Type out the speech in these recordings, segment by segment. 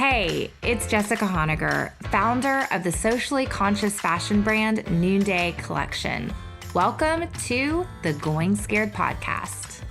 Hey, it's Jessica Honegger, founder of the socially conscious fashion brand Noonday Collection. Welcome to the Going Scared podcast.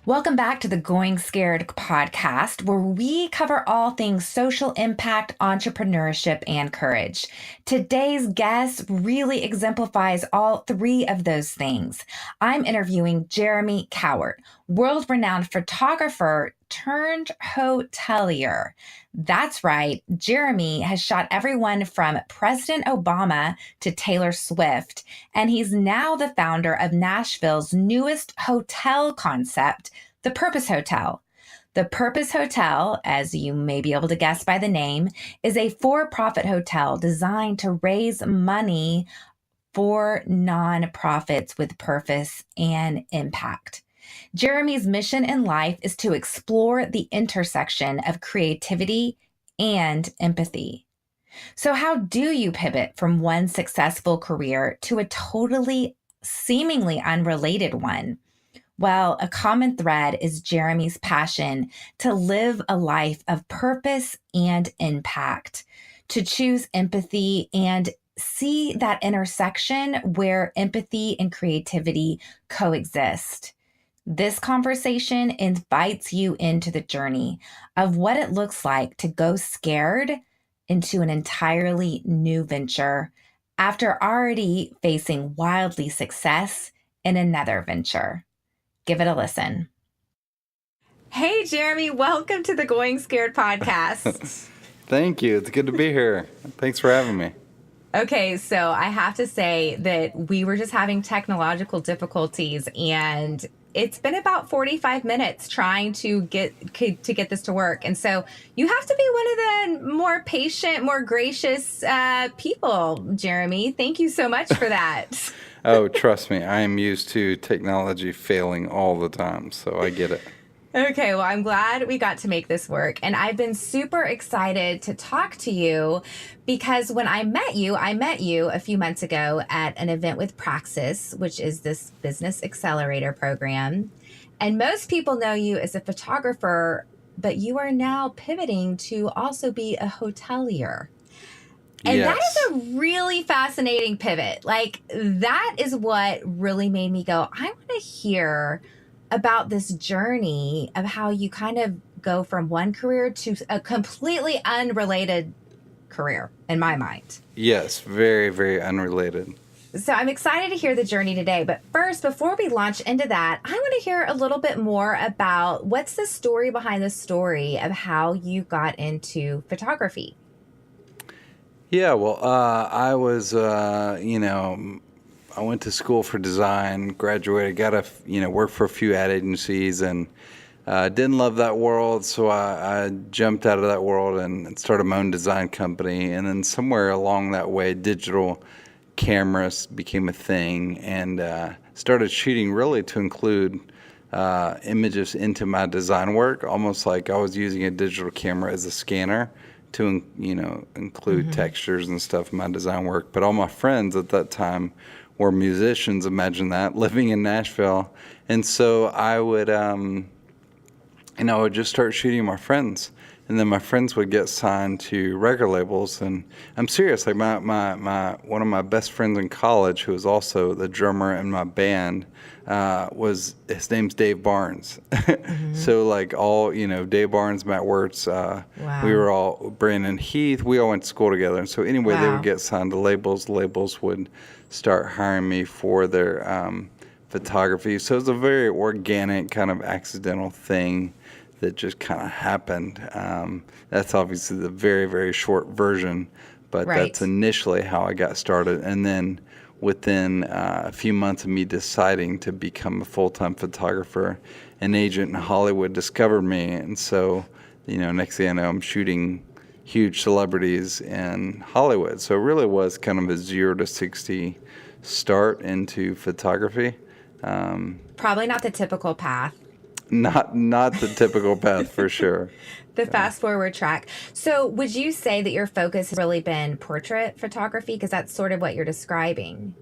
Welcome back to the Going Scared podcast, where we cover all things social impact, entrepreneurship, and courage. Today's guest really exemplifies all three of those things. I'm interviewing Jeremy Cowart, world-renowned photographer turned hotelier. That's right, Jeremy has shot everyone from President Obama to Taylor Swift, and he's now the founder of Nashville's newest hotel concept, the Purpose Hotel. The Purpose Hotel, as you may be able to guess by the name, is a for-profit hotel designed to raise money for nonprofits with purpose and impact. Jeremy's mission in life is to explore the intersection of creativity and empathy. So how do you pivot from one successful career to a totally seemingly unrelated one? Well, a common thread is Jeremy's passion to live a life of purpose and impact, to choose empathy and see that intersection where empathy and creativity coexist. This conversation invites you into the journey of what it looks like to go scared into an entirely new venture after already facing wildly success in another venture. Give it a listen. Hey, Jeremy, welcome to the Going Scared podcast. Thank you. It's good to be here. Thanks for having me. Okay, so I have to say that we were just having technological difficulties, and it's been about 45 minutes trying to get this to work. And so you have to be one of the more patient, more gracious people, Jeremy. Thank you so much for that. Oh, trust me, I am used to technology failing all the time, so I get it. Okay, well, I'm glad we got to make this work. And I've been super excited to talk to you because when I met you a few months ago at an event with Praxis, which is this business accelerator program. And most people know you as a photographer, but you are now pivoting to also be a hotelier. And Yes. That is a really fascinating pivot. Like, that is what really made me go, I want to hear about this journey of how you kind of go from one career to a completely unrelated career, in my mind. Yes, very, very unrelated. So I'm excited to hear the journey today. But first, before we launch into that, I want to hear a little bit more about what's the story behind the story of how you got into photography. Yeah, well, I was, I went to school for design, graduated, got worked for a few ad agencies, and didn't love that world, so I jumped out of that world and started my own design company. And then somewhere along that way, digital cameras became a thing, and started shooting really to include images into my design work, almost like I was using a digital camera as a scanner to include textures and stuff in my design work. But all my friends at that time were musicians, imagine that, living in Nashville. And so I would just start shooting my friends. And then my friends would get signed to record labels. And I'm serious, like my one of my best friends in college, who was also the drummer in my band, his name's Dave Barnes. So like all, Dave Barnes, Matt Wirtz, we were all, Brandon Heath, we all went to school together. And so anyway, they would get signed to labels. Labels would start hiring me for their photography. So it was a very organic, kind of accidental thing that just kind of happened. That's obviously the very, very short version, but that's initially how I got started. And then within a few months of me deciding to become a full-time photographer, an agent in Hollywood discovered me. And so, next thing I know, I'm shooting huge celebrities in Hollywood. So it really was kind of a 0 to 60 start into photography. Probably not the typical path. Not the typical path for sure. The fast forward track. So would you say that your focus has really been portrait photography? Because that's sort of what you're describing.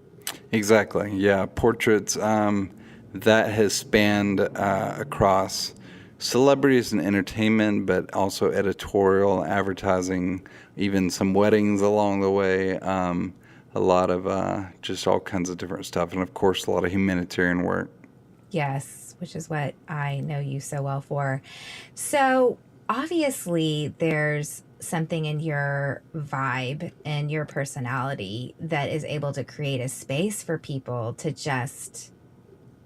Exactly. Yeah. Portraits, that has spanned across celebrities and entertainment, but also editorial, advertising, even some weddings along the way. A lot of just all kinds of different stuff. And of course, a lot of humanitarian work. Yes, which is what I know you so well for. So obviously, there's something in your vibe and your personality that is able to create a space for people to just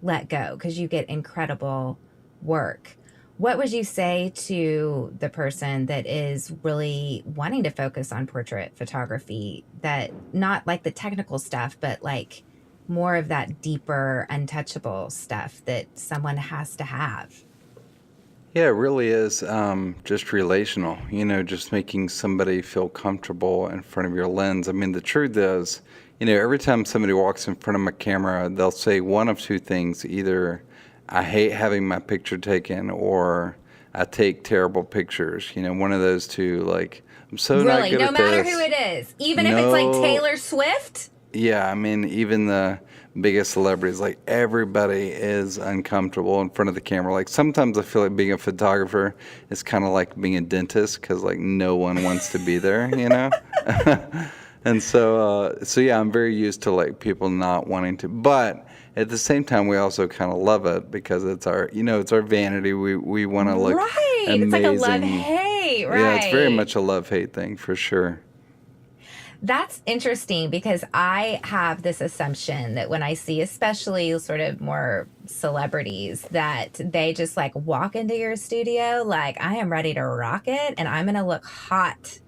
let go because you get incredible work. What would you say to the person that is really wanting to focus on portrait photography, that not like the technical stuff, but like more of that deeper, untouchable stuff that someone has to have? Yeah, it really is just relational, just making somebody feel comfortable in front of your lens. I mean, the truth is, every time somebody walks in front of my camera, they'll say one of two things. Either I hate having my picture taken or I take terrible pictures. One of those two, like, I'm so not Really, good no at matter this. who it is, even if it's like No. Taylor Swift? Yeah, I mean, even the biggest celebrities, like everybody is uncomfortable in front of the camera. Like sometimes I feel like being a photographer is kind of like being a dentist because like no one wants to be there. And so yeah, I'm very used to like people not wanting to, but at the same time, we also kind of love it because it's our vanity. We want to look Right. It's like a amazing. love-hate, Yeah, it's very right. much a love-hate thing for sure. That's interesting because I have this assumption that when I see especially sort of more celebrities that they just like walk into your studio like I am ready to rock it and I'm going to look hot.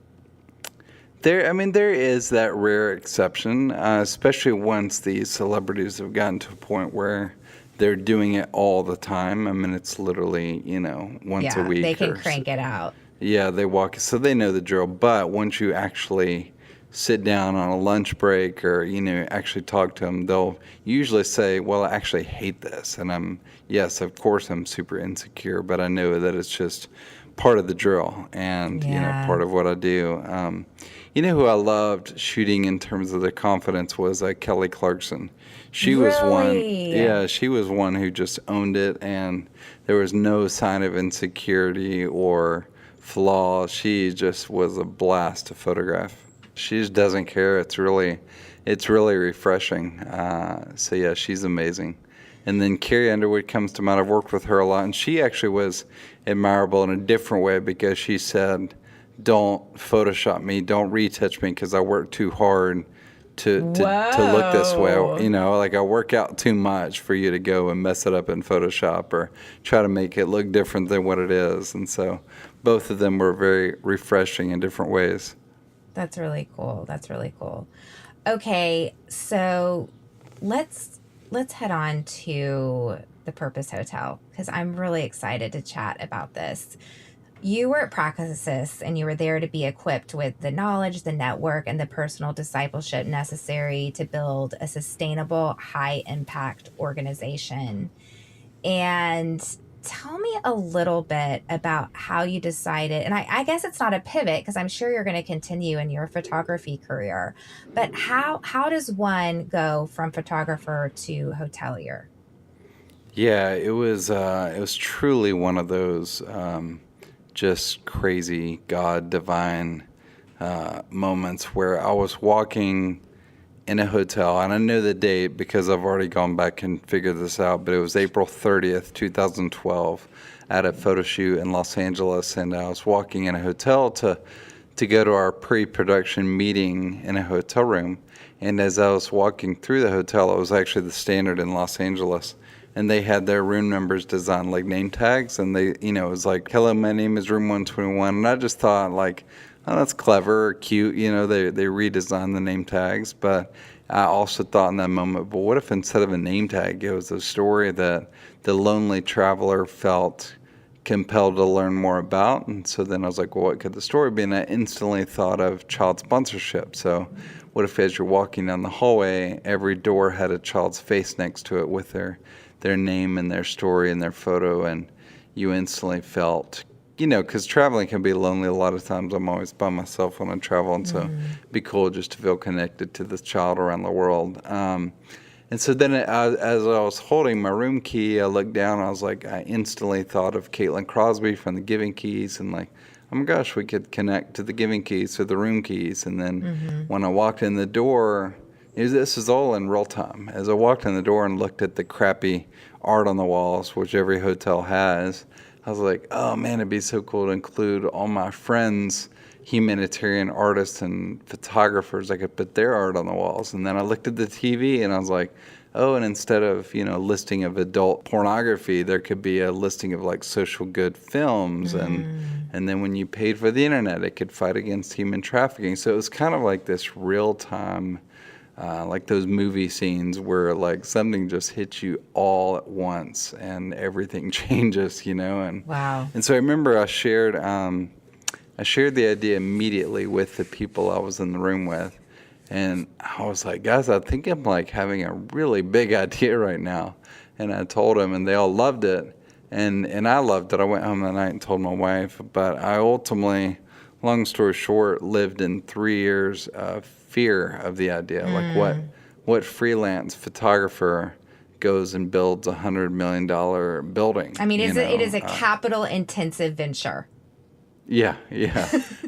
There is that rare exception, especially once these celebrities have gotten to a point where they're doing it all the time. I mean, it's literally, once a Yeah, week they can or crank it out. yeah, they walk, so they know the drill. But once you actually sit down on a lunch break or, actually talk to them, they'll usually say, well, I actually hate this. And yes, of course, I'm super insecure, but I know that it's just part of the drill and, Yeah. part of what I do. Who I loved shooting in terms of their confidence was Kelly Clarkson. She was one, Really? yeah, she was one who just owned it, and there was no sign of insecurity or flaw. She just was a blast to photograph. She just doesn't care. It's really refreshing. So yeah, she's amazing. And then Carrie Underwood comes to mind. I've worked with her a lot, and she actually was admirable in a different way because she said, don't Photoshop me, don't retouch me because I work too hard to look this way. Whoa. Like I work out too much for you to go and mess it up in Photoshop or try to make it look different than what it is. And so both of them were very refreshing in different ways. That's really cool. That's really cool. Okay, so let's head on to the Purpose Hotel because I'm really excited to chat about this. You were at Praxis and you were there to be equipped with the knowledge, the network, and the personal discipleship necessary to build a sustainable, high-impact organization. And tell me a little bit about how you decided, and I guess it's not a pivot because I'm sure you're going to continue in your photography career, but how does one go from photographer to hotelier? Yeah, it was truly one of those just crazy God divine moments where I was walking in a hotel, and I know the date because I've already gone back and figured this out, but it was April 30th, 2012 at a photo shoot in Los Angeles, and I was walking in a hotel to go to our pre-production meeting in a hotel room. And as I was walking through the hotel, it was actually the Standard in Los Angeles, and they had their room numbers designed like name tags, and they, it was like, hello, my name is room 121, and I just thought like, oh, that's clever or cute, they redesigned the name tags, but I also thought in that moment, but what if instead of a name tag, it was a story that the lonely traveler felt compelled to learn more about? And so then I was like, well, what could the story be? And I instantly thought of child sponsorship. So what if as you're walking down the hallway, every door had a child's face next to it with their name and their story and their photo, and you instantly felt, because traveling can be lonely a lot of times. I'm always by myself when I travel, and so it'd be cool just to feel connected to this child around the world. And so then as I was holding my room key, I looked down, and I instantly thought of Caitlin Crosby from the Giving Keys, and like, oh my gosh, we could connect to the Giving Keys to the room keys. And then when I walked in the door, this is all in real time. As I walked in the door and looked at the crappy art on the walls, which every hotel has, I was like, oh man, it'd be so cool to include all my friends, humanitarian artists and photographers. I could put their art on the walls. And then I looked at the TV and I was like, oh, and instead of, a listing of adult pornography, there could be a listing of like social good films. And then when you paid for the internet, it could fight against human trafficking. So it was kind of like this real time, like those movie scenes where like something just hits you all at once and everything changes, And wow. And so I remember I shared the idea immediately with the people I was in the room with. And I was like, guys, I think I'm like having a really big idea right now. And I told them, and they all loved it. And I loved it. I went home that night and told my wife. But I ultimately, long story short, lived in 3 years of fear of the idea. Like what freelance photographer goes and builds $100 million building? I mean, it is a capital intensive venture. Yeah,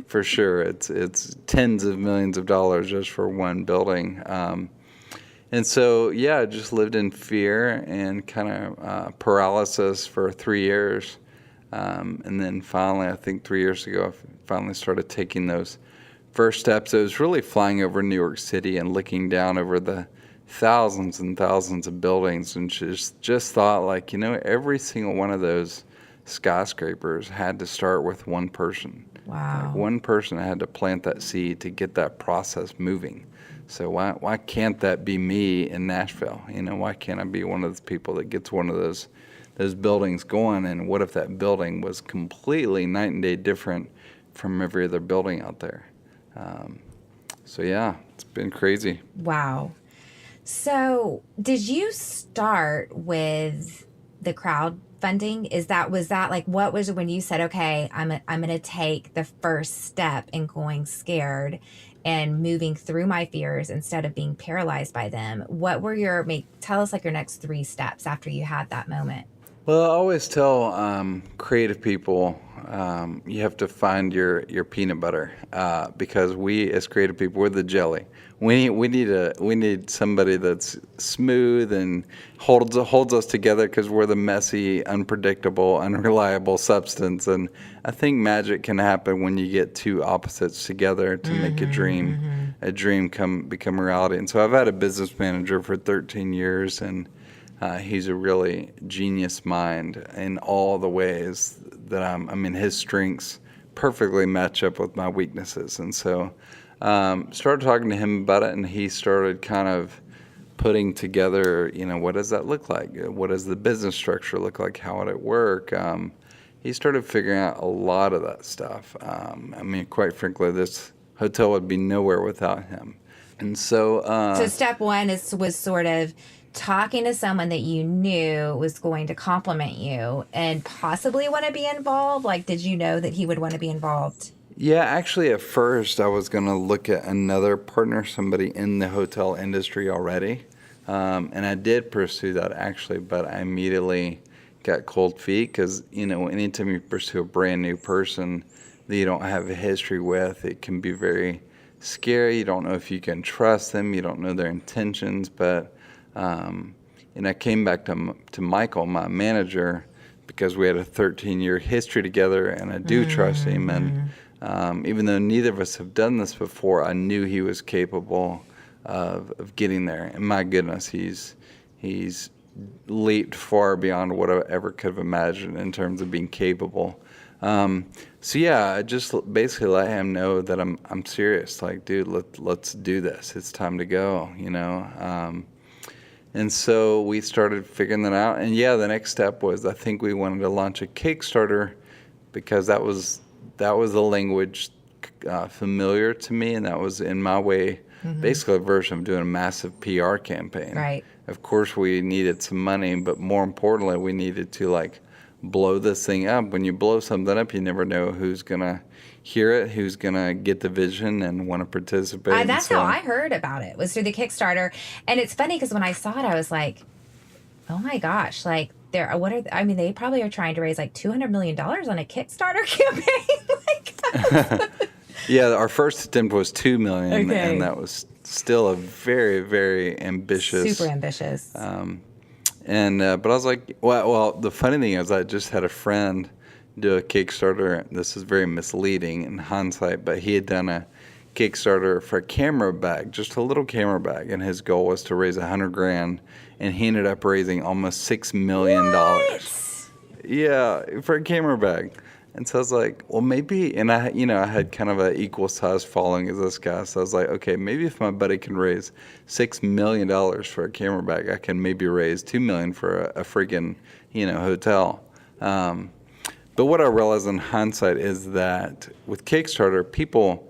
for sure. It's tens of millions of dollars just for one building. And so, I just lived in fear and kind of paralysis for 3 years. And then finally, I think 3 years ago, I finally started taking those first steps. It was really flying over New York City and looking down over the thousands and thousands of buildings and just thought like, every single one of those skyscrapers had to start with one person. Wow. Like one person had to plant that seed to get that process moving. So why can't that be me in Nashville? Why can't I be one of the people that gets one of those buildings going? And what if that building was completely night and day different from every other building out there? It's been crazy. Wow. So did you start with the crowdfunding? Was that like, what was when you said, okay, I'm going to take the first step in going scared and moving through my fears instead of being paralyzed by them? What were tell us like your next 3 steps after you had that moment? Well, I always tell creative people you have to find your peanut butter because we as creative people, we're the jelly. We need somebody that's smooth and holds us together because we're the messy, unpredictable, unreliable substance. And I think magic can happen when you get two opposites together to make a dream become reality. And so I've had a business manager for 13 years, and he's a really genius mind in all the ways that his strengths perfectly match up with my weaknesses. And so started talking to him about it, and he started kind of putting together, what does that look like? What does the business structure look like? How would it work? He started figuring out a lot of that stuff. Quite frankly, this hotel would be nowhere without him. And so... so step one was sort of talking to someone that you knew was going to compliment you and possibly want to be involved. Like, did you know that he would want to be involved? Yeah, actually, at first, I was going to look at another partner, somebody in the hotel industry already. And I did pursue that, actually, but I immediately got cold feet because, anytime you pursue a brand new person that you don't have a history with, it can be very scary. You don't know if you can trust them. You don't know their intentions. But, I came back to Michael, my manager, because we had a 13-year history together, and I do trust him. And even though neither of us have done this before, I knew he was capable of getting there. And my goodness, he's leaped far beyond what I ever could have imagined in terms of being capable. I just basically let him know that I'm serious. Like, dude, let's do this. It's time to go, And so we started figuring that out. And the next step was, I think we wanted to launch a Kickstarter because that was the language familiar to me, and that was in my way, basically a version of doing a massive PR campaign. Right. Of course, we needed some money, but more importantly, we needed to blow this thing up. When you blow something up, you never know who's going to hear it, who's going to get the vision and want to participate. That's how I heard about it, was through the Kickstarter. And it's funny because when I saw it, I was like, oh my gosh, like they probably are trying to raise like $200 million on a Kickstarter campaign. Like, yeah, our first attempt was $2 million, okay. And that was still a very, very ambitious. Super ambitious. But I was like, well, the funny thing is I just had a friend do a Kickstarter. This is very misleading in hindsight, but he had done a Kickstarter for a camera bag, just a little camera bag, and his goal was to raise $100,000, and he ended up raising almost $6 million. What? Yeah, for a camera bag. And so I was like, well, maybe, and I had kind of an equal size following as this guy. So I was like, okay, maybe if my buddy can raise $6 million for a camera bag, I can maybe raise $2 million for a freaking, hotel. But what I realized in hindsight is that with Kickstarter, people,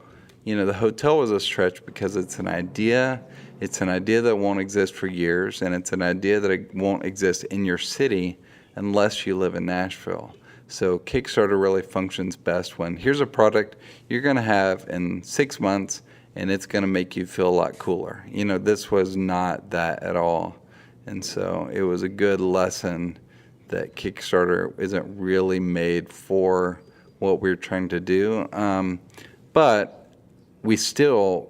the hotel was a stretch because it's an idea. It's an idea that won't exist for years, and it's an idea that it won't exist in your city unless you live in Nashville. So Kickstarter really functions best when here's a product you're going to have in 6 months, and it's going to make you feel a lot cooler. This was not that at all. And so it was a good lesson that Kickstarter isn't really made for what we're trying to do. But we still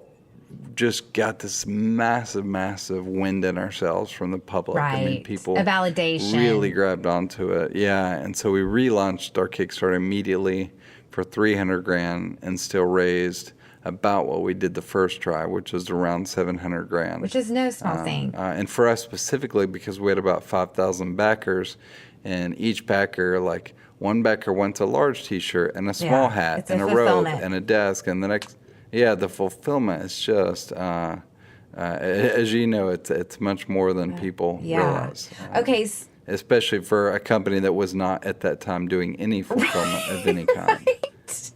just got this massive, massive wind in ourselves from the public. Right. I mean, people a validation. really grabbed onto it. Yeah. And so we relaunched our Kickstarter immediately for $300,000 and still raised about what we did the first try, which was around $700,000. Which is no small thing. And for us specifically, because we had about 5,000 backers, and each backer, like one backer wants a large T-shirt and a small hat and a robe and a desk, and the next, the fulfillment is just, as you know, it's much more than people realize. Okay. Especially for a company that was not at that time doing any fulfillment of any kind. Right.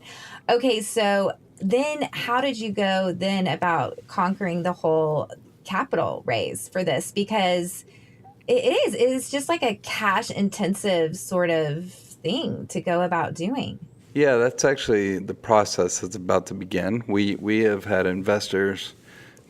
Okay, so then how did you go then about conquering the whole capital raise for this? Because it is just like a cash intensive sort of thing to go about doing. Yeah, that's actually the process that's about to begin. We have had investors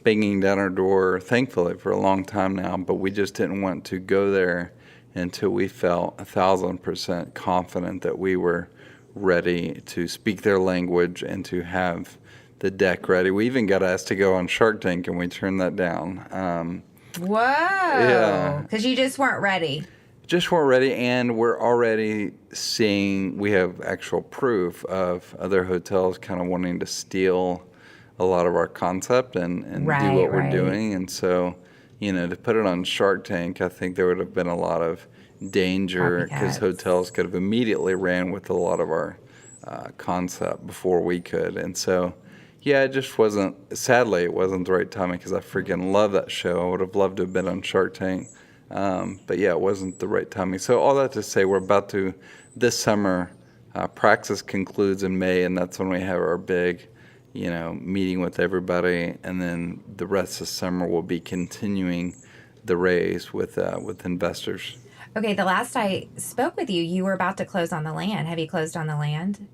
banging down our door, thankfully, for a long time now, but we just didn't want to go there until we felt 1,000% confident that we were ready to speak their language and to have the deck ready. We even got asked to go on Shark Tank, and we turned that down. Whoa. Yeah. Because you just weren't ready. Just weren't ready, and we're already seeing, we have actual proof of other hotels kind of wanting to steal a lot of our concept and do what we're doing. And so, to put it on Shark Tank, I think there would have been a lot of danger because hotels could have immediately ran with a lot of our concept before we could. And so, it just wasn't, sadly, it wasn't the right timing because I freaking love that show. I would have loved to have been on Shark Tank. But it wasn't the right timing. So all that to say, we're about to, this summer, Praxis concludes in May, and that's when we have our big, meeting with everybody. And then the rest of the summer we'll be continuing the raise with investors. Okay, the last I spoke with you, you were about to close on the land. Have you closed on the land?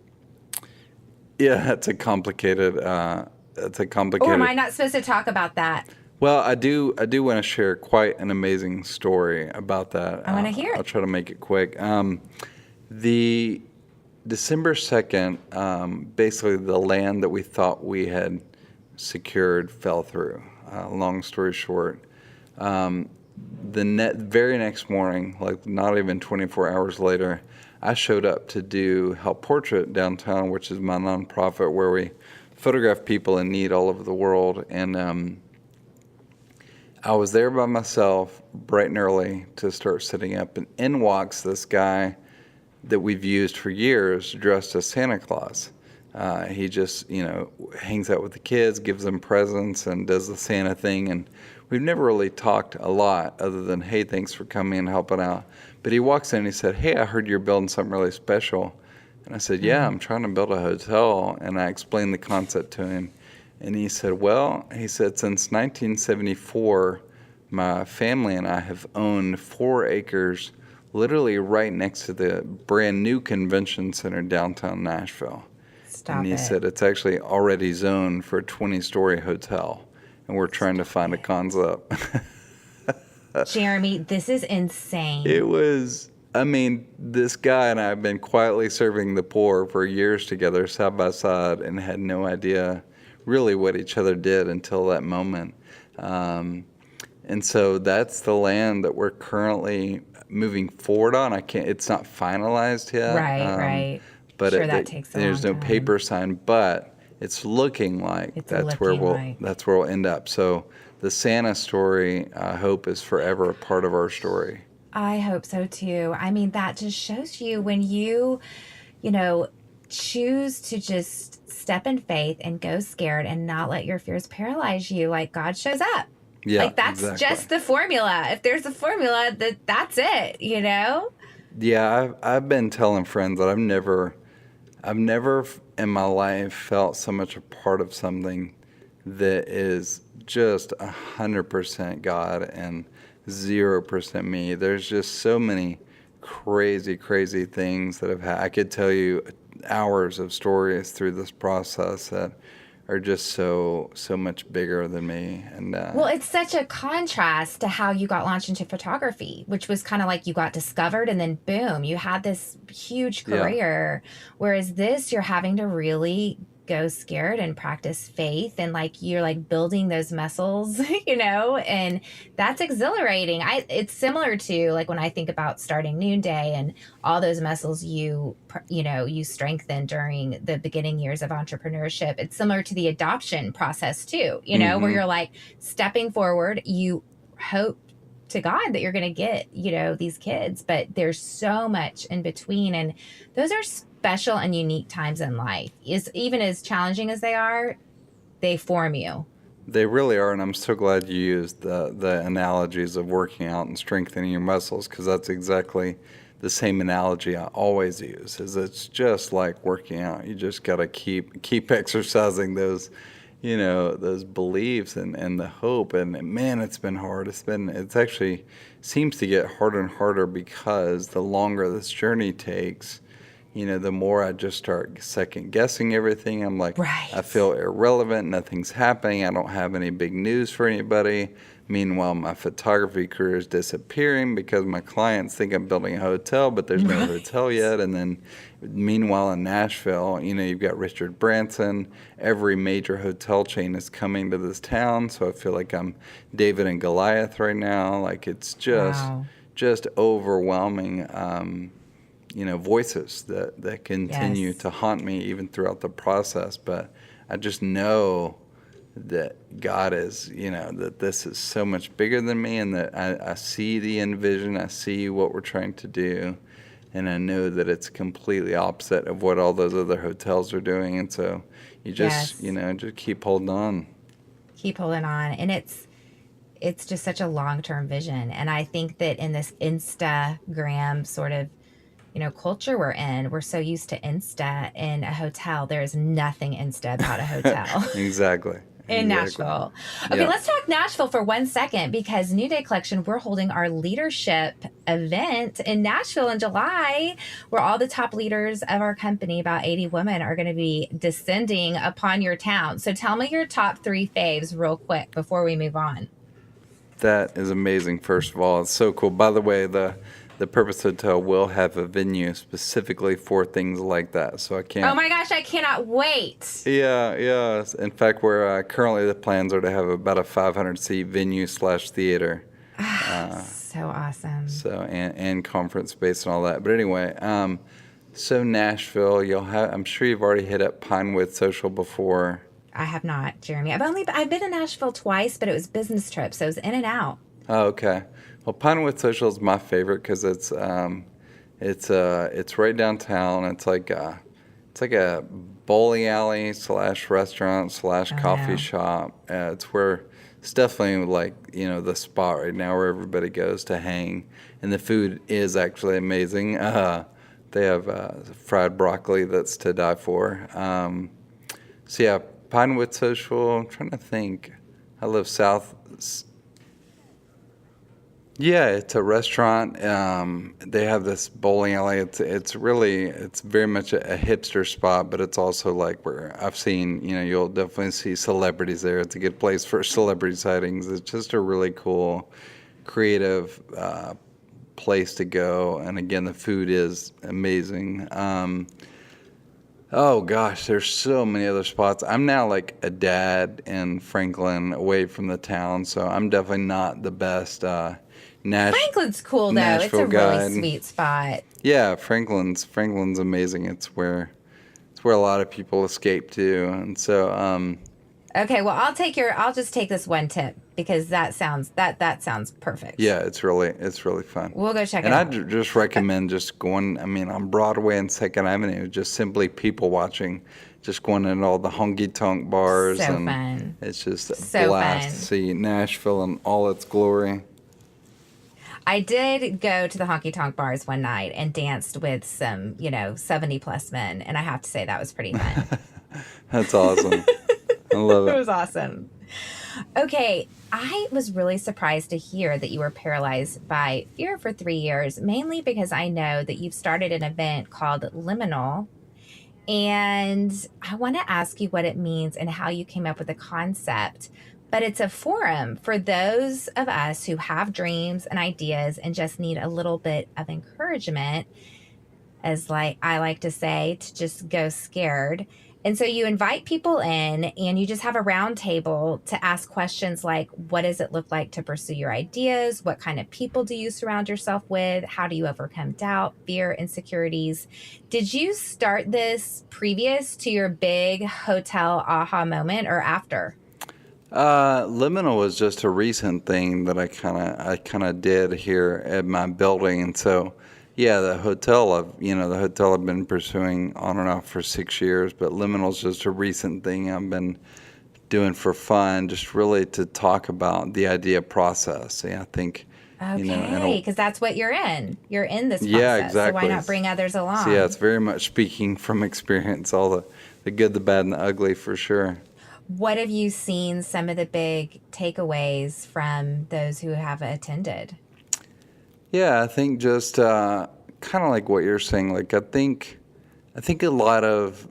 Yeah, it's a complicated. Or am I not supposed to talk about that? Well, I do want to share quite an amazing story about that. I want to hear it. I'll try to make it quick. The December 2nd, basically the land that we thought we had secured fell through. Long story short, the very next morning, like not even 24 hours later, I showed up to help Portrait downtown, which is my nonprofit where we photograph people in need all over the world. And I was there by myself, bright and early, to start setting up. And in walks this guy that we've used for years, dressed as Santa Claus. He just, hangs out with the kids, gives them presents, and does the Santa thing. And we've never really talked a lot other than, hey, thanks for coming and helping out. But he walks in and he said, hey, I heard you're building something really special. And I said, yeah, I'm trying to build a hotel. And I explained the concept to him. And he said, since 1974, my family and I have owned 4 acres literally right next to the brand new convention center downtown Nashville. Stop And he it. said it's actually already zoned for a 20-story hotel, and we're trying to find a concept. Jeremy, this is insane. It was, I mean, this guy and I have been quietly serving the poor for years together, side by side, and had no idea really what each other did until that moment. And so that's the land that we're currently moving forward on. It's not finalized yet. Right. But Sure, that takes a there's long no time. paper signed, but it's looking like that's where we'll end up. So the Santa story, I hope, is forever a part of our story. I hope so too. I mean, that just shows you when you choose to just step in faith and go scared and not let your fears paralyze you, like God shows up. Yeah, like that's exactly. just the formula. If there's a formula, that's it, Yeah, I've been telling friends that I've never in my life felt so much a part of something that is just 100% God and 0% me. There's just so many crazy things that have happened. I could tell you hours of stories through this process that are just so much bigger than me. And well, it's such a contrast to how you got launched into photography, which was kind of like you got discovered and then boom, you had this huge career. Whereas this, you're having to really go scared and practice faith, and like you're like building those muscles, and that's exhilarating. It's similar to like when I think about starting Noonday and all those muscles you strengthen during the beginning years of entrepreneurship. It's similar to the adoption process too, where you're like stepping forward, you hope to God that you're going to get, these kids, but there's so much in between. And those are special and unique times in life. Even as challenging as they are, they form you. They really are, and I'm so glad you used the analogies of working out and strengthening your muscles, because that's exactly the same analogy I always use. Is it's just like working out. You just got to keep exercising those, those beliefs and the hope. And man, it's been hard. It's actually seems to get harder and harder, because the longer this journey takes, the more I just start second guessing everything. I'm like, right. I feel irrelevant. Nothing's happening. I don't have any big news for anybody. Meanwhile, my photography career is disappearing because my clients think I'm building a hotel, but there's no hotel yet. And then meanwhile in Nashville, you've got Richard Branson. Every major hotel chain is coming to this town. So I feel like I'm David and Goliath right now. Like it's just overwhelming. Voices that continue to haunt me even throughout the process. But I just know that God is, that this is so much bigger than me, and that I see the end vision, I see what we're trying to do, and I know that it's completely opposite of what all those other hotels are doing. And so you just, just keep holding on. Keep holding on. And it's just such a long-term vision. And I think that in this Instagram sort of culture we're in, we're so used to Insta in a hotel. There's nothing Insta about a hotel. Exactly. In Nashville. Okay, let's talk Nashville for 1 second, because New Day Collection, we're holding our leadership event in Nashville in July, where all the top leaders of our company, about 80 women, are going to be descending upon your town. So tell me your top 3 faves real quick before we move on. That is amazing, first of all. It's so cool. By the way, the Purpose Hotel will have a venue specifically for things like that. So I can't... Oh my gosh, I cannot wait. Yeah. In fact, we're currently the plans are to have about a 500-seat venue/theater. So awesome. So, and conference space and all that. But anyway, so Nashville, I'm sure you've already hit up Pinewood Social before. I have not, Jeremy. I've been to Nashville twice, but it was business trips, so it was in and out. Oh, okay. Well, Pinewood Social is my favorite because it's right downtown. It's like a bowling alley / restaurant / coffee shop. It's definitely like the spot right now where everybody goes to hang, and the food is actually amazing. They have fried broccoli that's to die for. So yeah, Pinewood Social. I'm trying to think. I live south. Yeah, it's a restaurant. They have this bowling alley. It's very much a hipster spot, but it's also like where I've seen, you'll definitely see celebrities there. It's a good place for celebrity sightings. It's just a really cool, creative place to go. And again, the food is amazing. Oh gosh, there's so many other spots. I'm now like a dad in Franklin, away from the town, so I'm definitely not the best Franklin's cool though. It's Nashville a really guide. sweet spot. Yeah, Franklin's amazing. It's where a lot of people escape to, and so Okay, well, I'll just take this one tip because that sounds perfect. yeah, it's really fun. We'll go check it And out. I just recommend just going. I mean, on Broadway and Second Avenue, just simply people watching, just going into all the honky tonk bars, So and fun. it's just a So blast fun. to see Nashville in all its glory. I did go to the honky tonk bars one night and danced with some, 70 plus men, and I have to say that was pretty fun. That's awesome. I love It it. was awesome. Okay, I was really surprised to hear that you were paralyzed by fear for 3 years, mainly because I know that you've started an event called Liminal. And I want to ask you what it means and how you came up with the concept. But it's a forum for those of us who have dreams and ideas and just need a little bit of encouragement, as like I like to say, to just go scared. And so you invite people in and you just have a round table to ask questions like, what does it look like to pursue your ideas? What kind of people do you surround yourself with? How do you overcome doubt, fear, insecurities? Did you start this previous to your big hotel aha moment or after? Liminal was just a recent thing that I kind of did here at my building, and so yeah, the hotel I've been pursuing on and off for 6 years, but Liminal's just a recent thing I've been doing for fun, just really to talk about the idea process. Yeah, I think Okay, because that's what you're in. You're in this yeah, process. So why exactly. not bring others along? So yeah, it's very much speaking from experience, all the good, the bad, and the ugly for sure. What have you seen some of the big takeaways from those who have attended? Yeah, I think just kind of like what you're saying. Like I think a lot of,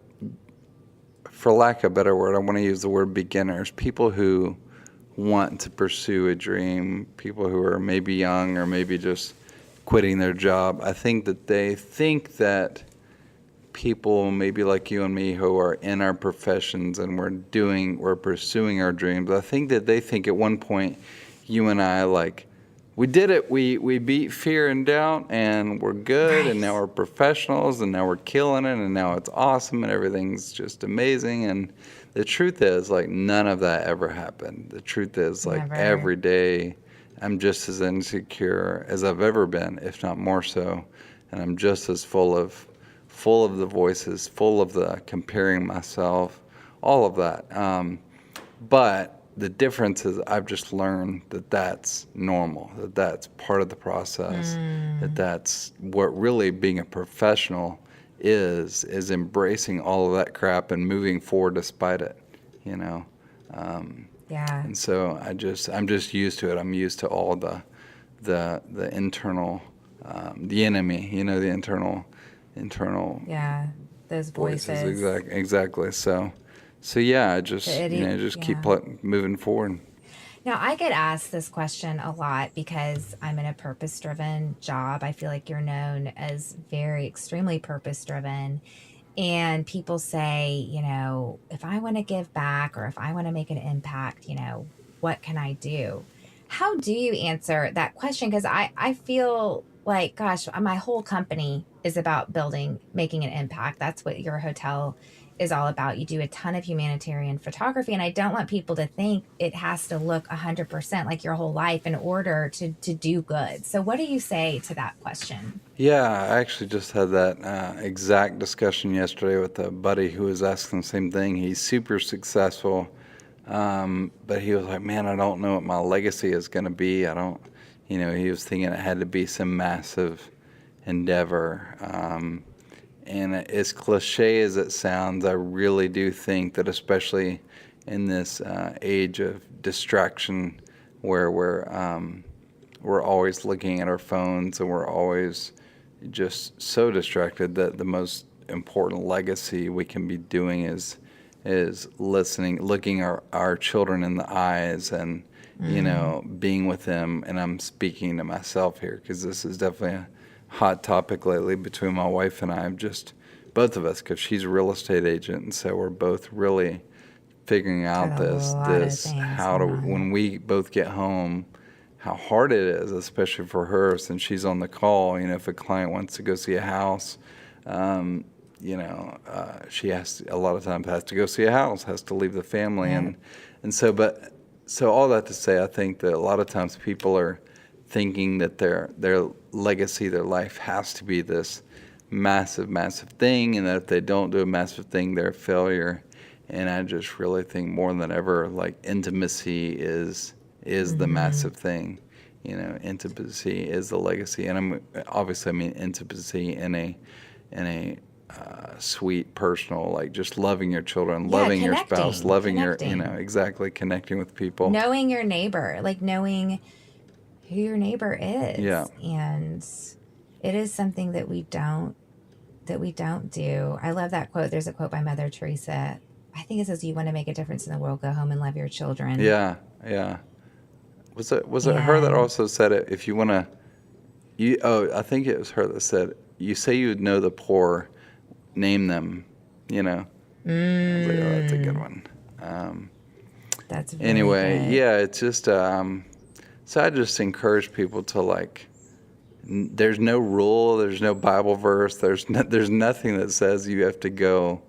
for lack of a better word, I want to use the word beginners. People who want to pursue a dream, people who are maybe young or maybe just quitting their job. I think that they think that people maybe like you and me who are in our professions and we're pursuing our dreams. I think that they think at one point you and I like we did it. We beat fear and doubt and we're good and now Right. we're professionals and now we're killing it and now it's awesome and everything's just amazing. And the truth is like none of that ever happened. The truth is like Never. every day I'm just as insecure as I've ever been, if not more so, and I'm just as full of the voices, full of the comparing myself, all of that. But the difference is I've just learned that that's normal, that that's part of the process, that that's what really being a professional is embracing all of that crap and moving forward despite it, you know. Yeah. And so I'm just used to it. I'm used to all the internal, the enemy, the internal Yeah. Those voices. voices. Exactly. So yeah, I just The idiot. just keep Yeah. moving forward. Now, I get asked this question a lot because I'm in a purpose driven job. I feel like you're known as very extremely purpose driven. And people say, if I want to give back or if I want to make an impact, what can I do? How do you answer that question? Because I feel like, gosh, my whole company is about making an impact. That's what your hotel is all about. You do a ton of humanitarian photography, and I don't want people to think it has to look 100% like your whole life in order to do good. So what do you say to that question? Yeah, I actually just had that exact discussion yesterday with a buddy who was asking the same thing. He's super successful, but he was like, "Man, I don't know what my legacy is going to be. I don't." He was thinking it had to be some massive endeavor. And as cliche as it sounds, I really do think that, especially in this age of distraction, where we're always looking at our phones and we're always just so distracted that the most important legacy we can be doing is listening, looking our children in the eyes and, being with them. And I'm speaking to myself here because this is definitely a hot topic lately between my wife and I. Just both of us, because she's a real estate agent, and so we're both really figuring out when we both get home, how hard it is, especially for her since she's on the call. If a client wants to go see a house, she has a lot of times has to go see a house, has to leave the family, so all that to say, I think that a lot of times people are thinking that their legacy, their life has to be this massive thing, and that if they don't do a massive thing, they're a failure. And I just really think more than ever, like, intimacy is the massive thing. Intimacy is the legacy, and I mean intimacy in a sweet, personal, like just loving your children, loving your spouse, loving exactly, connecting with people, knowing your neighbor, like knowing who your neighbor is. Yeah. And it is something that we don't do. I love that quote. There's a quote by Mother Teresa. I think it says, "You want to make a difference in the world, go home and love your children." Yeah. Was it her that also said it? If you want to, I think it was her that said, "You say you know the poor, name them." I was like, oh, that's a good one. That's really anyway. good. Yeah, it's just so I just encourage people to there's no rule, there's no Bible verse, there's nothing that says you have to go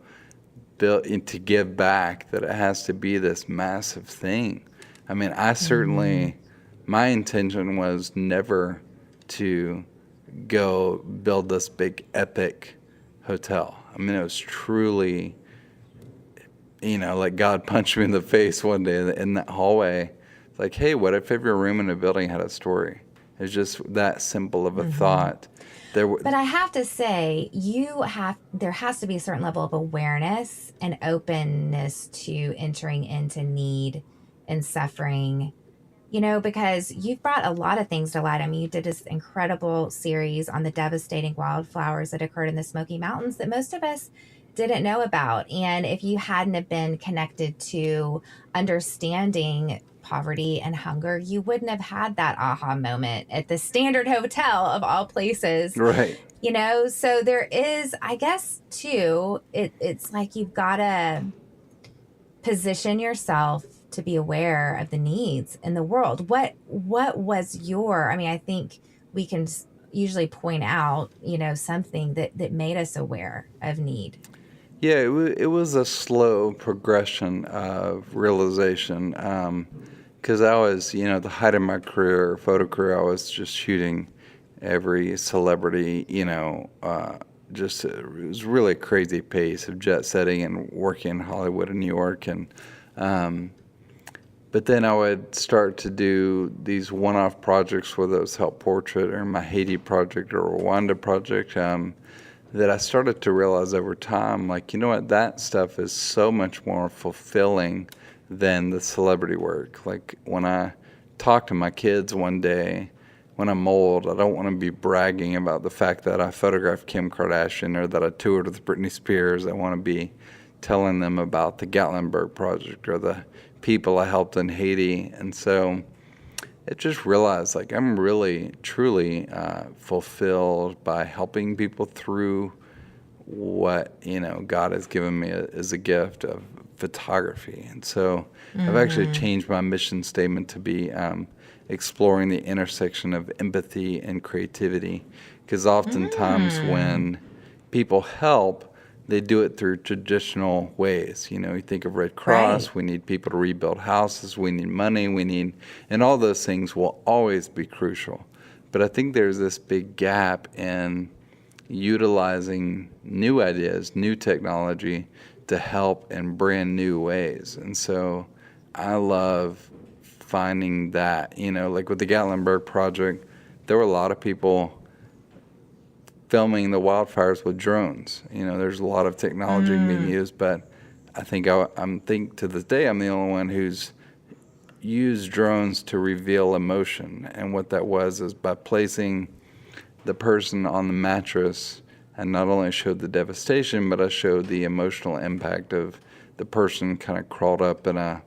build to give back, that it has to be this massive thing. I mean, I certainly, my intention was never to go build this big epic hotel. I mean, it was truly, like God punched me in the face one day in that hallway. It's like, hey, what if every room in a building had a story? It's just that simple of a thought. But I have to say, there has to be a certain level of awareness and openness to entering into need and suffering, because you've brought a lot of things to light. I mean, you did this incredible series on the devastating wildfires that occurred in the Smoky Mountains that most of us didn't know about. And if you hadn't have been connected to understanding poverty and hunger, you wouldn't have had that aha moment at the Standard Hotel of all places. Right. So there is, I guess, too, it's like you've got to position yourself to be aware of the needs in the world. What was I think we can usually point out, something that made us aware of need. Yeah, it was a slow progression of realization. Because I was, the height of my career, photo career, I was just shooting every celebrity, it was really a crazy pace of jet setting and working in Hollywood and New York. And but then I would start to do these one-off projects, whether it was Help Portrait or my Haiti project or Rwanda project, that I started to realize over time, like, that stuff is so much more fulfilling than the celebrity work. Like, when I talk to my kids one day, when I'm old, I don't want to be bragging about the fact that I photographed Kim Kardashian or that I toured with Britney Spears. I want to be telling them about the Gatlinburg Project or the people I helped in Haiti. And so it just realized, like, I'm really, truly fulfilled by helping people through what, God has given me as a gift of photography. And so I've actually changed my mission statement to be exploring the intersection of empathy and creativity, because oftentimes when people help, they do it through traditional ways. You think of Red Cross, right. We need people to rebuild houses, we need money, and all those things will always be crucial. But I think there's this big gap in utilizing new ideas, new technology to help in brand new ways. And so I love finding that, like with the Gatlinburg Project, there were a lot of people filming the wildfires with drones. There's a lot of technology being used, but I think to this day I'm the only one who's use drones to reveal emotion. And what that was is by placing the person on the mattress, and not only showed the devastation, but I showed the emotional impact of the person kind of crawled up in a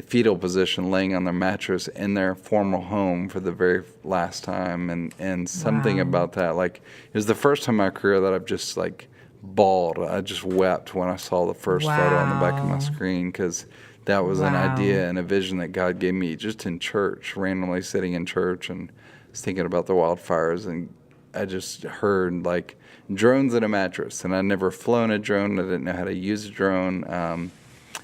fetal position, laying on their mattress in their former home for the very last time. And something about that, like, it was the first time in my career that I've just like bawled. I just wept when I saw the first photo on the back of my screen, because that was an idea and a vision that God gave me just in church, randomly sitting in church, and was thinking about the wildfires, and I just heard like drones in a mattress. And I'd never flown a drone. I didn't know how to use a drone.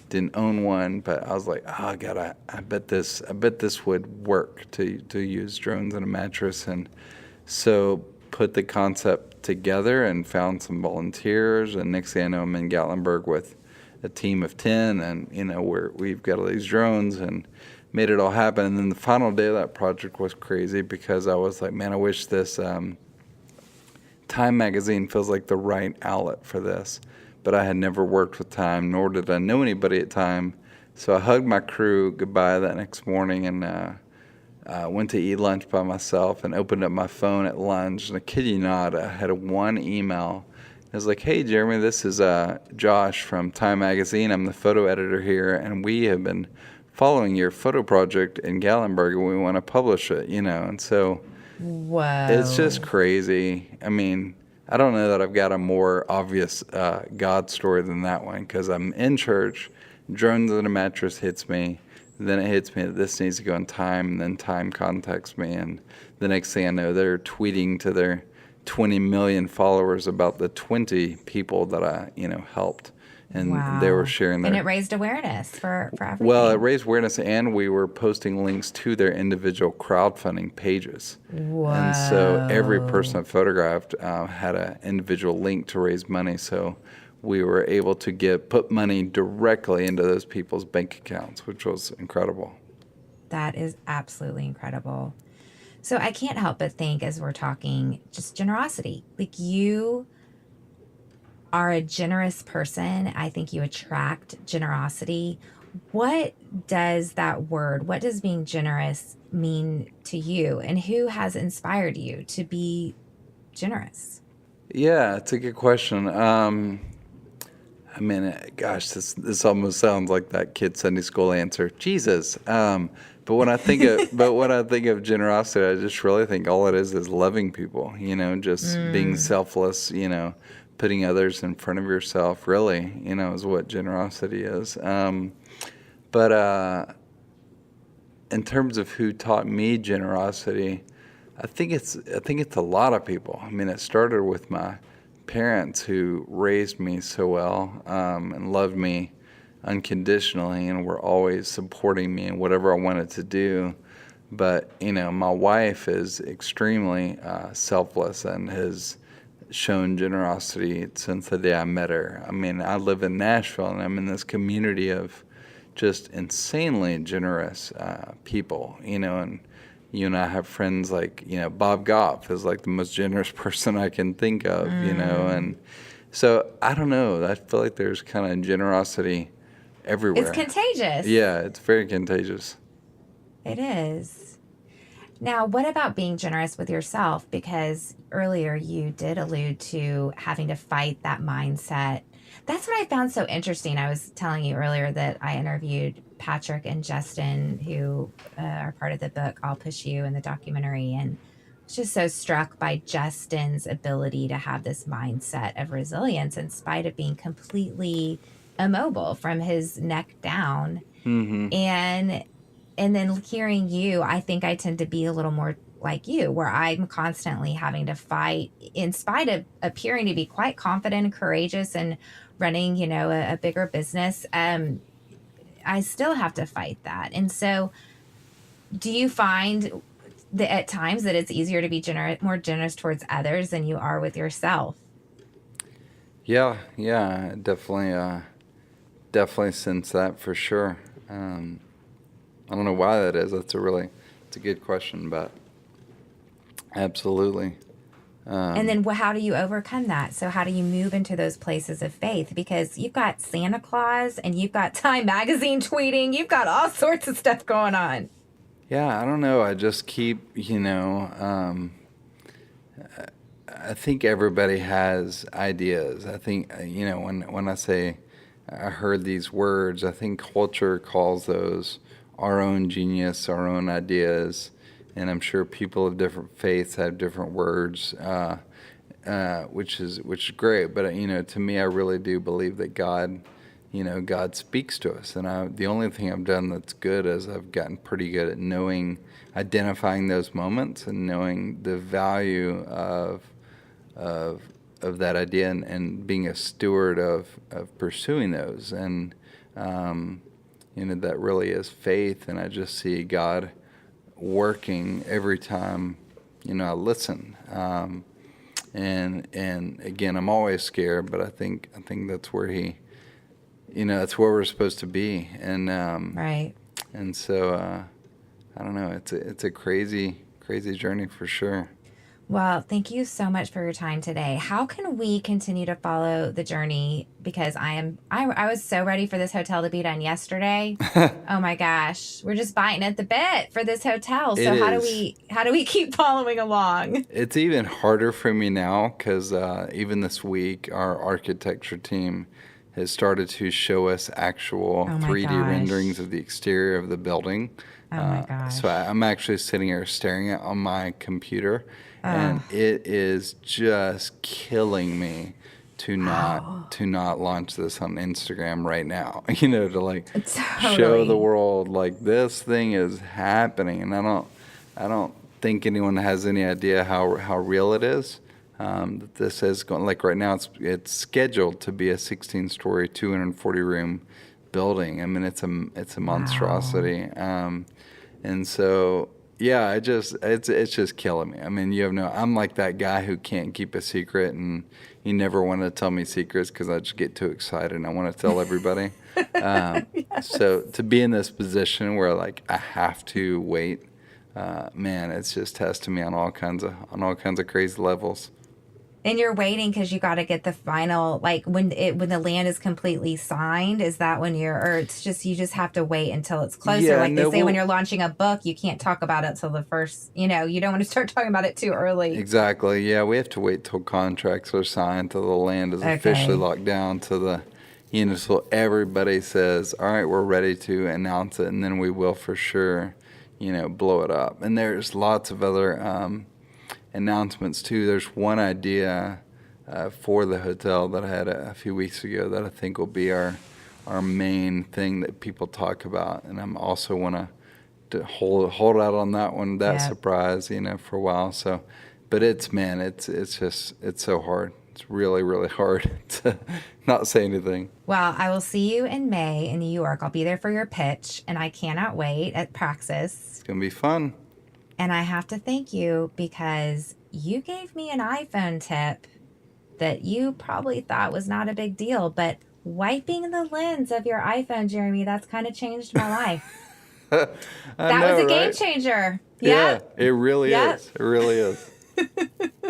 Didn't own one, but I was like, oh God, I bet this would work to use drones in a mattress. And so put the concept together and found some volunteers, and next thing I know, I'm in Gatlinburg with a team of 10, and we've got all these drones and made it all happen. And then the final day of that project was crazy, because I was like, man, I wish this Time magazine feels like the right outlet for this. But I had never worked with Time, nor did I know anybody at Time. So I hugged my crew goodbye that next morning, and went to eat lunch by myself, and opened up my phone at lunch. And I kid you not, I had one email. It was like, hey, Jeremy, this is Josh from Time Magazine. I'm the photo editor here, and we have been following your photo project in Gatlinburg, and we want to publish it, And so it's just crazy. I mean, I don't know that I've got a more obvious God story than that one, because I'm in church, drones in a mattress hits me, then it hits me that this needs to go in Time, and then Time contacts me, and the next thing I know, they're tweeting to their 20 million followers about the 20 people that I, helped. And they were sharing their... And it raised awareness for everything. Well, it raised awareness, and we were posting links to their individual crowdfunding pages. Whoa. And so every person I photographed had an individual link to raise money. So we were able to put money directly into those people's bank accounts, which was incredible. That is absolutely incredible. So I can't help but think, as we're talking, just generosity. Like, you are a generous person. I think you attract generosity. What does that word, what does being generous mean to you? And who has inspired you to be generous? Yeah, it's a good question. I mean, gosh, this almost sounds like that kid Sunday school answer, Jesus. But when I think of generosity, I just really think all it is loving people. Just being selfless. Putting others in front of yourself, really. Is what generosity is. But in terms of who taught me generosity, I think it's a lot of people. I mean, it started with my parents, who raised me so well, and loved me unconditionally, and were always supporting me in whatever I wanted to do. But my wife is extremely selfless, and has shown generosity since the day I met her. I mean, I live in Nashville, and I'm in this community of just insanely generous people, and you and I have friends like, Bob Goff is like the most generous person I can think of, and so I don't know. I feel like there's kind of generosity everywhere. It's contagious. Yeah, it's very contagious. It is. Now, what about being generous with yourself? Because earlier you did allude to having to fight that mindset. That's what I found so interesting. I was telling you earlier that I interviewed Patrick and Justin, who are part of the book I'll Push You in the documentary, and I was just so struck by Justin's ability to have this mindset of resilience in spite of being completely immobile from his neck down. Mm-hmm. And then hearing you, I think I tend to be a little more like you, where I'm constantly having to fight in spite of appearing to be quite confident and courageous and running, a bigger business. I still have to fight that. And so do you find that at times that it's easier to be more generous towards others than you are with yourself? Yeah, definitely sense that for sure. I don't know why that is. It's a good question, but absolutely. And then how do you overcome that? So how do you move into those places of faith? Because you've got Santa Claus and you've got Time Magazine tweeting. You've got all sorts of stuff going on. Yeah, I don't know. I just keep, I think everybody has ideas. I think, when I say I heard these words, I think culture calls those our own genius, our own ideas. And I'm sure people of different faiths have different words, which is great. But to me, I really do believe that God speaks to us. And the only thing I've done that's good is I've gotten pretty good at identifying those moments and knowing the value of that idea and being a steward of pursuing those. And that really is faith. And I just see God working every time I listen. And again, I'm always scared, but I think that's where that's where we're supposed to be. And Right. And so I don't know. It's a crazy journey for sure. Well, thank you so much for your time today. How can we continue to follow the journey? Because I was so ready for this hotel to be done yesterday. Oh my gosh. We're just biting at the bit for this hotel. So how do we keep following along? It's even harder for me now because even this week, our architecture team has started to show us actual 3D renderings of the exterior of the building. Oh my gosh. So I'm actually sitting here staring at on my computer, and it is just killing me to not launch this on Instagram right now. To show the world like this thing is happening, and I don't think anyone has any idea how real it is. That this is going, like right now it's scheduled to be a 16-story, 240-room building. I mean, it's a monstrosity. And so, yeah, it's just killing me. I mean, I'm like that guy who can't keep a secret, and you never want to tell me secrets because I just get too excited and I want to tell everybody. Yes. So to be in this position where like I have to wait, man, it's just testing me on all kinds of crazy levels. And you're waiting because you got to get the final, like when the land is completely signed, is that when or it's just, you just have to wait until it's closer. Yeah, like they say when you're launching a book, you can't talk about it till the first, you don't want to start talking about it too early. Exactly. Yeah, we have to wait till contracts are signed, till the land is officially locked down, to so everybody says, all right, we're ready to announce it, and then we will for sure, blow it up. And there's lots of other announcements too. There's one idea for the hotel that I had a few weeks ago that I think will be our main thing that people talk about, and I'm also want to hold out on that one, surprise, for a while. So, but it's so hard. It's really, really hard to not say anything. Well, I will see you in May in New York. I'll be there for your pitch, and I cannot wait at Praxis. It's gonna be fun. And I have to thank you because you gave me an iPhone tip that you probably thought was not a big deal, but wiping the lens of your iPhone, Jeremy, that's kind of changed my life. That was a game changer. Yeah, it really is. It really is.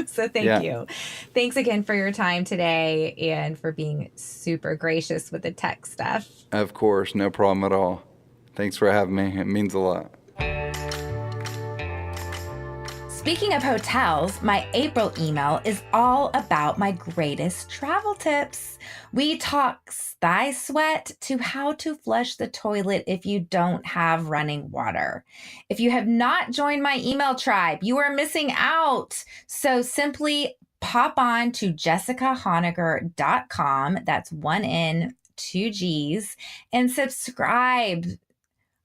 So thank you. Thanks again for your time today and for being super gracious with the tech stuff. Of course, no problem at all. Thanks for having me. It means a lot. Speaking of hotels, my April email is all about my greatest travel tips. We talk thigh sweat to how to flush the toilet if you don't have running water. If you have not joined my email tribe, you are missing out. So simply pop on to jessicahonegger.com. That's 1 N, 2 G's, and subscribe.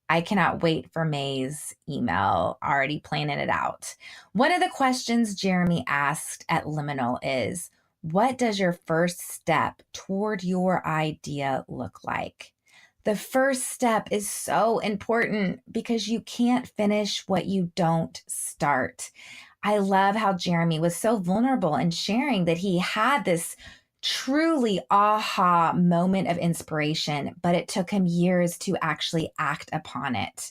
I cannot wait for May's email, already planning it out. One of the questions Jeremy asked at Liminal is, what does your first step toward your idea look like? The first step is so important because you can't finish what you don't start. I love how Jeremy was so vulnerable in sharing that he had this truly aha moment of inspiration, but it took him years to actually act upon it.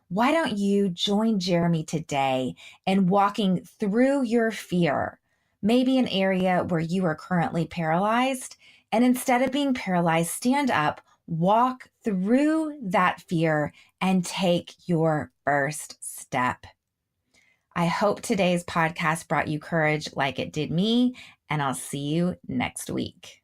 Why don't you join Jeremy today in walking through your fear, maybe an area where you are currently paralyzed. And instead of being paralyzed, stand up, walk through that fear, and take your first step. I hope today's podcast brought you courage like it did me, and I'll see you next week.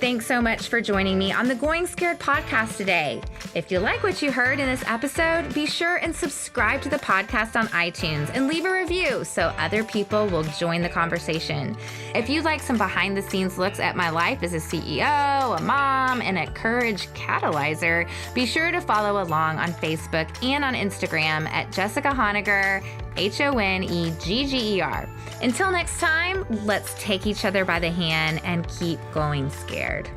Thanks so much for joining me on the Going Scared podcast today. If you like what you heard in this episode, be sure and subscribe to the podcast on iTunes and leave a review so other people will join the conversation. If you'd like some behind the scenes looks at my life as a CEO, a mom, and a courage catalyzer, be sure to follow along on Facebook and on Instagram at Jessica Honegger, Honegger. Until next time, let's take each other by the hand and keep going scared.